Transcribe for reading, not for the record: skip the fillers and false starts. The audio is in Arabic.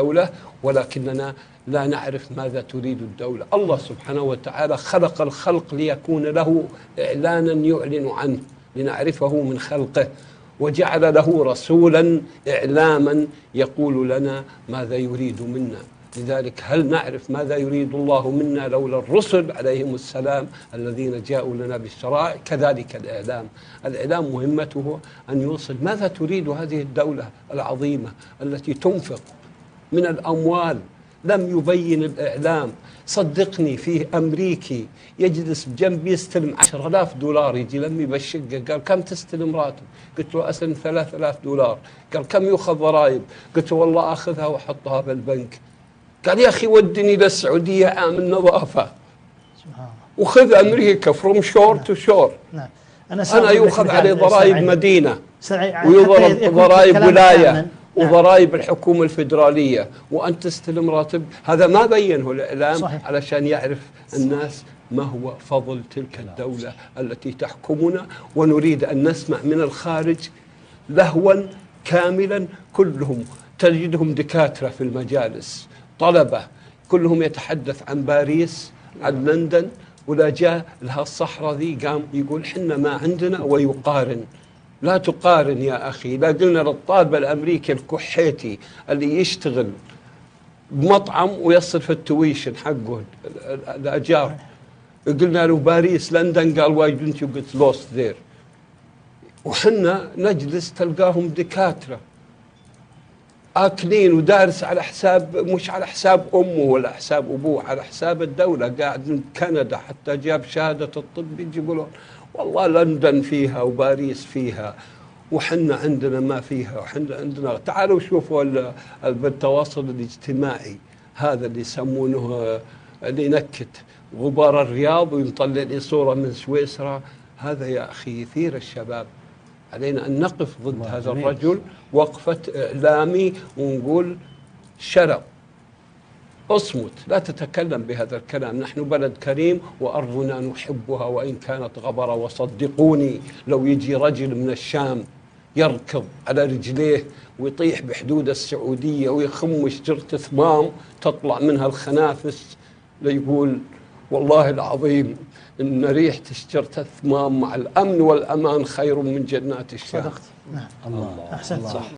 الدولة، ولكننا لا نعرف ماذا تريد الدولة. الله سبحانه وتعالى خلق الخلق ليكون له إعلانا يعلن عنه لنعرفه من خلقه، وجعل له رسولا إعلاما يقول لنا ماذا يريد منا. لذلك هل نعرف ماذا يريد الله منا لولا الرسل عليهم السلام الذين جاءوا لنا بالشرائع؟ كذلك الإعلام مهمته أن يوصل ماذا تريد هذه الدولة العظيمة التي تنفق من الأموال. لم يبين الإعلام. صدقني، فيه أمريكي يجلس بجنبي يستلم $10,000 يجي لمي بالشقة، قال كم تستلم راتب؟ قلت له أستلم $3,000. قال كم يؤخذ ضرائب؟ قلت له والله أخذها وأحطها بالبنك. قال يا أخي ودني للسعودية عامل نظافة وخذ أمريكا from shore to shore. أنا يؤخذ علي ضرائب مدينة ويضرب ضرائب ولاية وضرائب الحكومة الفيدرالية، وأنت تستلم راتب. هذا ما بينه الإعلام صحيح. علشان يعرف الناس ما هو فضل تلك الدولة التي تحكمنا. ونريد أن نسمع من الخارج لهوا كاملا، كلهم تجدهم دكاترة في المجالس، طلبة، كلهم يتحدث عن باريس، عن لندن، ولا جاء لها الصحراء ذي قام يقول حنا ما عندنا ويقارن. لا تقارن يا أخي. لا قلنا للطالب الأمريكي الكحيتي اللي يشتغل بمطعم ويصرف التويشن حقه الأجار، قلنا له باريس لندن، قال why didn't you get lost there. وحنا نجلس تلقاهم دكاترة آكلين ودارس على حساب، مش على حساب أمه ولا حساب أبوه، على حساب الدولة. قاعد من كندا حتى جاب شهادة الطب، يجي يقولون والله لندن فيها وباريس فيها وحنا عندنا ما فيها. وحنا عندنا، تعالوا شوفوا بالتواصل الاجتماعي هذا اللي يسمونه اللي ينكت غبار الرياض ويطلع لي صورة من سويسرا. هذا يا أخي يثير الشباب. علينا أن نقف ضد هذا الرجل وقفة إعلامي ونقول شرب، اصمت، لا تتكلم بهذا الكلام. نحن بلد كريم وأرضنا نحبها وإن كانت غبرة. وصدقوني لو يجي رجل من الشام يركض على رجليه ويطيح بحدود السعودية ويخم شجرة ثمام تطلع منها الخنافس ليقول والله العظيم إن ريحة شجرة الثمام مع الأمن والأمان خير من جنات الشام. صدقت. نعم. الله أحسنت.